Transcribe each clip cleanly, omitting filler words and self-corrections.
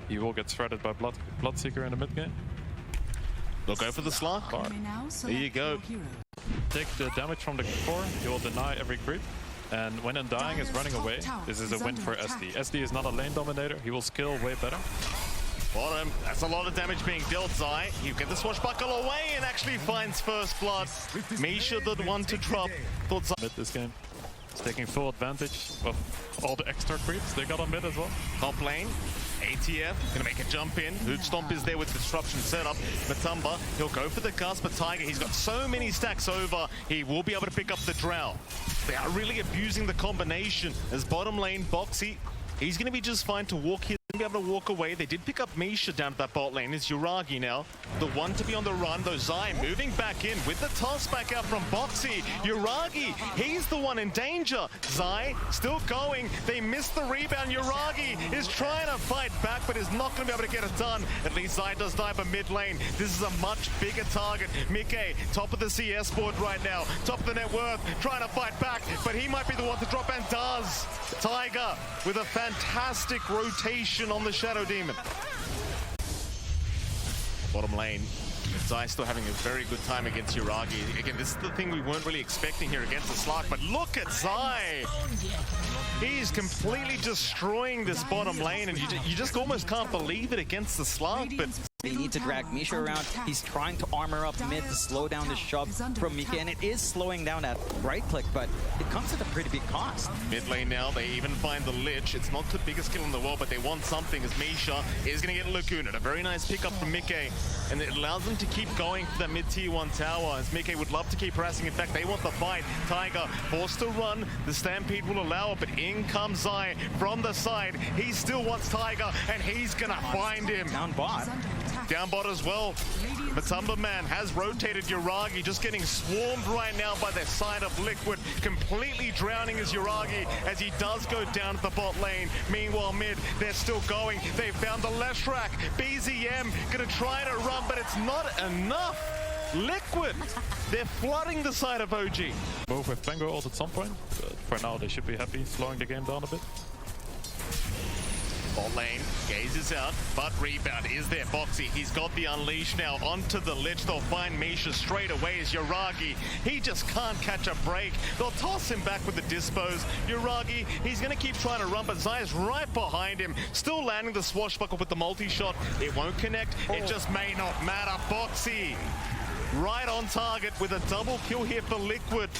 He will get threaded by Bloodseeker in the mid game. They'll go for the slot. There you go. Take the damage from the core, he will deny every creep. And when dying is running away, this is a win for SD. SD is not a lane dominator, he will skill way better. Bottom, that's a lot of damage being dealt. Zai, you get the swashbuckle away and actually finds first blood. Misha the one to drop. Thought Zai mid this game. It's taking full advantage of all the extra creeps they got on mid as well. Top lane, ATF gonna make a jump in. Hood Stomp is there with disruption setup. Matumba, he'll go for the Gus, but Tiger, he's got so many stacks over, he will be able to pick up the Drow. They are really abusing the combination. As bottom lane, Boxy, he's gonna be just fine to walk here. Be able to walk away. They did pick up Misha down at that bot lane. It's Yuragi now, the one to be on the run, though Zai moving back in with the toss back out from Boxy. Yuragi, he's the one in danger. Zai still going. They missed the rebound. Yuragi is trying to fight back, but is not going to be able to get it done. At least Zai does die for mid lane. This is a much bigger target. Mickey, top of the CS board right now, top of the net worth, trying to fight back, but he might be the one to drop, and does. Tiger with a fantastic rotation on the Shadow Demon. Bottom lane, Zai still having a very good time against Yuragi. Again, this is the thing we weren't really expecting here against the Slark, but look at Zai! He's completely destroying this bottom lane, and you just almost can't believe it against the Slark, but they need to drag Misha around. He's trying to armor up mid to slow down the shove from Mika, and it is slowing down that right click, but it comes at a pretty big cost. Mid lane now, they even find the Lich. It's not the biggest kill in the world, but they want something, as Misha is going to get Laguna. A very nice pickup from Mickey, and it allows them to keep going for that mid tier 1 tower, as Mickey would love to keep harassing. In fact, they want the fight. Tiger forced to run. The Stampede will allow it, but in comes Zai from the side. He still wants Tiger, and he's going to find him. Down bot. Down bot as well. Matumba man has rotated Yuragi, just getting swarmed right now by the side of Liquid, completely drowning his Yuragi as he does go down at the bot lane. Meanwhile mid, they're still going. They found the Leshrac. BZM gonna try to run, but it's not enough. Liquid, they're flooding the side of OG. Move with Tango ult at some point, but for now they should be happy slowing the game down a bit. Bot lane, gazes out, but rebound is there. Boxy, he's got the unleash now onto the Lich. They'll find Misha straight away as Yuragi. He just can't catch a break. They'll toss him back with the dispose. Yuragi, he's going to keep trying to run, but Zai's right behind him. Still landing the swashbuckle with the multi-shot. It won't connect. It just may not matter. Boxy, right on target with a double kill here for Liquid.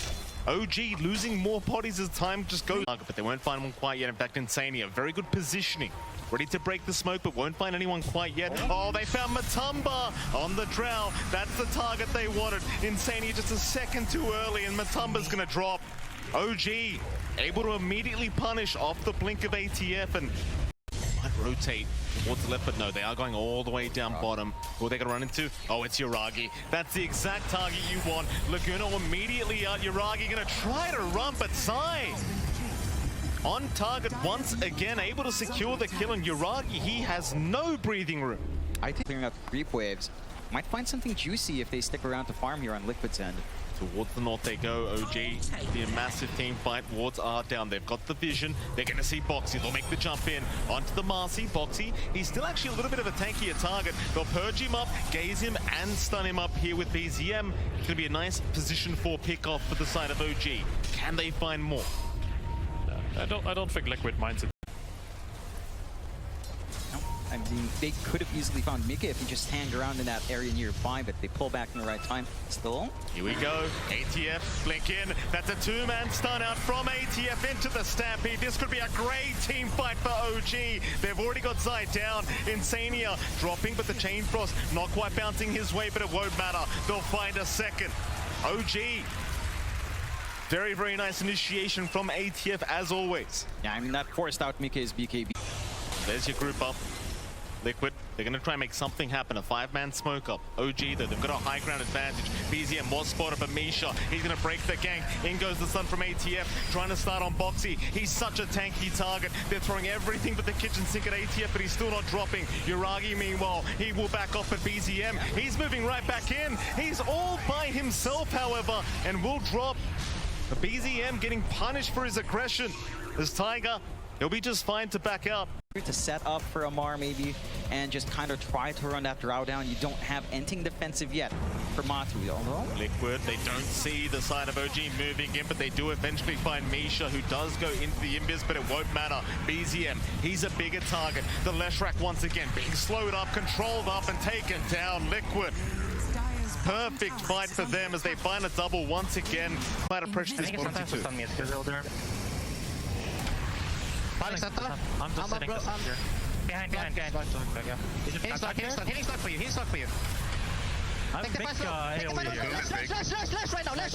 OG losing more bodies as time just goes. But they won't find one quite yet. In fact, Insania, very good positioning. Ready to break the smoke, but won't find anyone quite yet. Oh, they found Matumba on the Drow. That's the target they wanted. Insania just a second too early, and Matumba's gonna drop. OG able to immediately punish off the blink of ATF, and might rotate towards the left, but no, they are going all the way down bottom. Who are they going to run into? Oh, it's Yuragi. That's the exact target you want. Laguna immediately out. Yuragi going to try to run, but Zai on target once again, able to secure the kill, and Yuragi, he has no breathing room. I think clearing out the creep waves might find something juicy if they stick around to farm here on Liquid's end. Towards the north they go. OG, the massive team fight. Wards are down. They've got the vision. They're going to see Boxy. They'll make the jump in onto the Marcy. Boxy, he's still actually a little bit of a tankier target. They'll purge him up, gaze him, and stun him up here with BZM. It's going to be a nice position for pick-off for the side of OG. Can they find more? I don't think Liquid minds it. I mean, they could have easily found Mika if he just hanged around in that area nearby, but they pull back in the right time. Still. Here we go. ATF, blink in. That's a two-man stun out from ATF into the Stampede. This could be a great team fight for OG. They've already got Zai down. Insania dropping, but the Chain Frost not quite bouncing his way, but it won't matter. They'll find a second. OG. Very, very nice initiation from ATF as always. Yeah, I mean, that forced out Mika's BKB. There's your group up. Liquid, they're going to try and make something happen. A 5-man smoke up. OG, though, they've got a high ground advantage. BZM was spotted by Misha. He's going to break the gank. In goes the stun from ATF, trying to start on Boxy. He's such a tanky target. They're throwing everything but the kitchen sink at ATF, but he's still not dropping. Yuragi, meanwhile, he will back off at BZM. He's moving right back in. He's all by himself, however, and will drop. The BZM getting punished for his aggression. As Tiger, he'll be just fine to back out. To set up for Amar, maybe. and just kind of try to run that route down. You don't have anything defensive yet for Matu, although. Liquid, they don't see the side of OG moving in, but they do eventually find Misha, who does go into the invis, but it won't matter. BZM, he's a bigger target. The Leshrac once again being slowed up, controlled up, and taken down. Liquid. Perfect fight for them as they find a double once again. Quite a pressure this bottom two. I'm just sitting here. Behind. He's stuck for you. I'm big AoE here. Let's right now. Let's.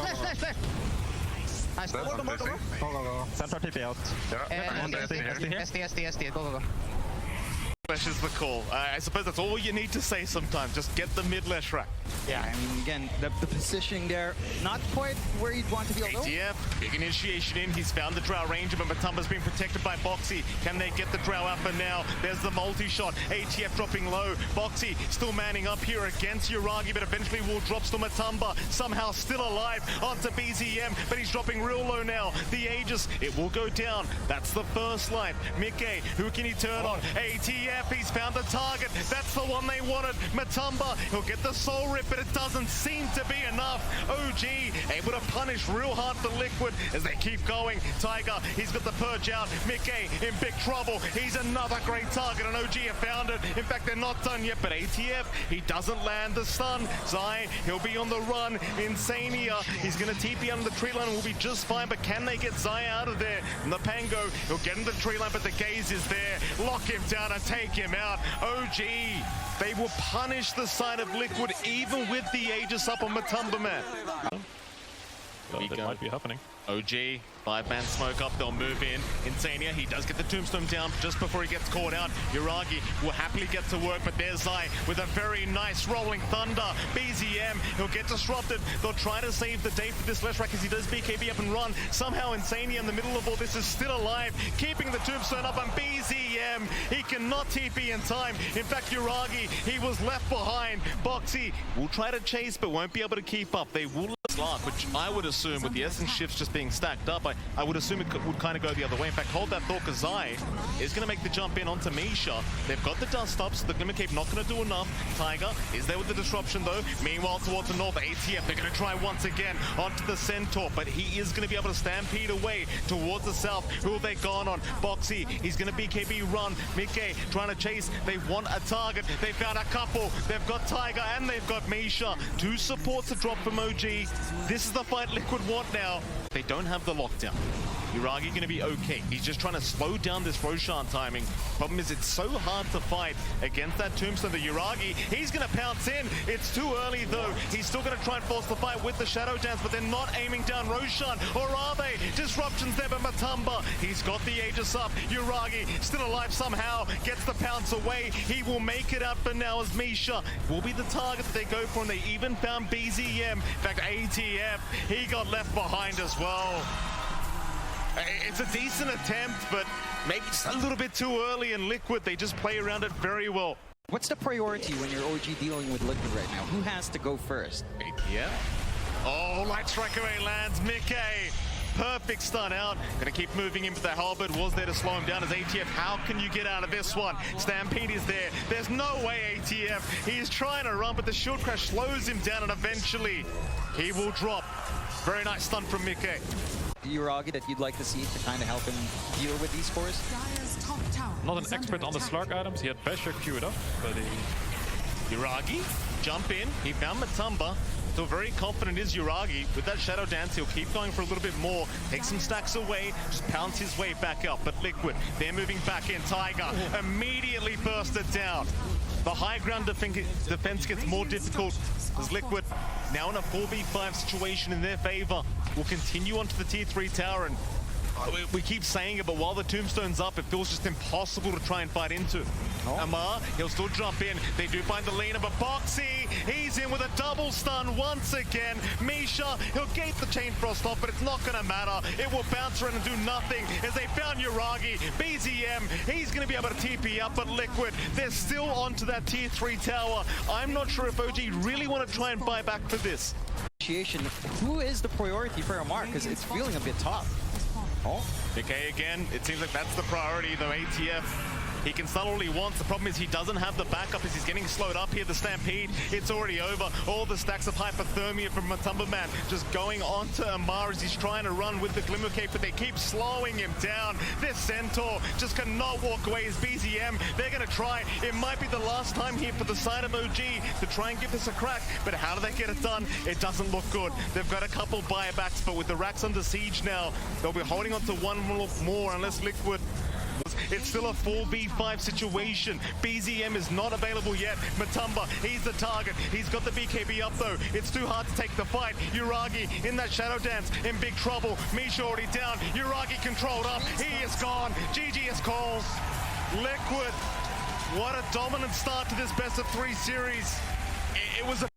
Nice. Go. Center TP out. SD. Go. Lesh is the call. I suppose that's all you need to say sometimes. Just get the mid Leshrac. Yeah, I mean, again, the positioning there, not quite where you'd want to be, although. ATF, big initiation in. He's found the Drow Ranger, but Matumba's being protected by Boxy. Can they get the Drow out for now? There's the multi-shot. ATF dropping low. Boxy still manning up here against Uragi, but eventually will drops to Matumba. Somehow still alive onto BZM, but he's dropping real low now. The Aegis, it will go down. That's the first life. Mickey, who can he turn on? ATF, he's found the target. That's the one they wanted. Matumba, he'll get the soul rip, but it doesn't seem to be enough. OG able to punish real hard for Liquid as they keep going. Tiger, he's got the purge out. Mickey in big trouble. He's another great target, and OG have found it. In fact, they're not done yet, but ATF, he doesn't land the stun. Zai, he'll be on the run. Insania, he's going to TP under the tree line and will be just fine, but can they get Zai out of there? And the Pango, he'll get into the tree line, but the gaze is there. Lock him down and take him out. OG, they will punish the side of Liquid even with the Aegis up on Matumba, man. Well, that might be happening. OG, 5-man smoke up, they'll move in. Insania, he does get the tombstone down just before he gets caught out. Uragi will happily get to work, but there's Zai with a very nice rolling thunder. BZM, he'll get disrupted. They'll try to save the day for this Leshrac as he does BKB up and run. Somehow Insania in the middle of all this is still alive, keeping the tombstone up, and BZM, he cannot TP in time. In fact, Uragi, he was left behind. Boxy will try to chase, but won't be able to keep up. They will Slark, which I would assume with the essence shifts just being stacked up, I would assume it would kind of go the other way. In fact, hold that thought, because Zai is going to make the jump in onto Misha. They've got the dust up, so the Glimmer Cape not going to do enough. Tiger is there with the disruption though. Meanwhile, towards the north, ATF, they're going to try once again onto the Centaur, but he is going to be able to stampede away towards the south. Who have they gone on? Boxy, he's going to BKB run. Mickey trying to chase. They want a target. They found a couple. They've got Tiger and they've got Misha. 2 supports to drop from OG. This is the fight Liquid want now. They don't have the lockdown. Uragi going to be okay. He's just trying to slow down this Roshan timing. Problem is, it's so hard to fight against that tombstone. The Uragi, he's going to pounce in. It's too early though. He's still going to try and force the fight with the Shadow Dance, but they're not aiming down Roshan. Or are they? Disruptions there by Matumba. He's got the Aegis up. Uragi still alive somehow. Gets the pounce away. He will make it out for now as Misha will be the target that they go for, and they even found BZM. In fact, ATF, he got left behind as well. It's a decent attempt, but maybe just a little bit too early, and Liquid, they just play around it very well. What's the priority when you're OG dealing with Liquid right now? Who has to go first? ATF. Oh, light strike away lands. Mickey. Perfect stun out. Gonna keep moving in, but the halberd was there to slow him down as ATF. How can you get out of this one? Stampede is there. There's no way ATF. He's trying to run, but the shield crash slows him down, and eventually he will drop. Very nice stun from Mickey. Uragi that you'd like to see to kind of help him deal with these scores? Not an expert on the Slark items. He had Basher queued up, but he... Uragi, jump in. He found Matumba. Still very confident is Uragi. With that Shadow Dance, he'll keep going for a little bit more. Take some stacks away, just pounce his way back up. But Liquid, they're moving back in. Tiger immediately bursted down. The high ground defense gets more difficult as Liquid, now in a 4v5 situation in their favor, will continue onto the tier 3 tower. And we keep saying it, but while the tombstone's up, it feels just impossible to try and fight into. Amar, he'll still jump in. They do find the leaner, but Boxy, he's in with a double stun once again. Misha, he'll gate the Chain Frost off, but it's not going to matter. It will bounce around and do nothing as they found Uragi. BZM, he's going to be able to TP up, but Liquid, they're still onto that tier 3 tower. I'm not sure if OG really want to try and buy back for this. Who is the priority for Amar? Because it's feeling a bit tough. Okay, again, it seems like that's the priority, though. ATF He can stun all he wants. The problem is he doesn't have the backup as he's getting slowed up here. The Stampede, it's already over. All the stacks of hypothermia from Matumba Man just going on to Amar as he's trying to run with the Glimmer Cape, but they keep slowing him down. This Centaur just cannot walk away as BZM. They're going to try. It might be the last time here for the side of OG to try and give this a crack, but how do they get it done? It doesn't look good. They've got a couple buybacks, but with the racks under siege now, they'll be holding on to one more unless Liquid. It's still a 4v5 situation. BZM is not available yet. Matumba, he's the target. He's got the BKB up though. It's too hard to take the fight. Uragi in that shadow dance in big trouble. Misha already down. Uragi controlled up. He is gone. GG is called. Liquid, what a dominant start to this best of 3 series. It was a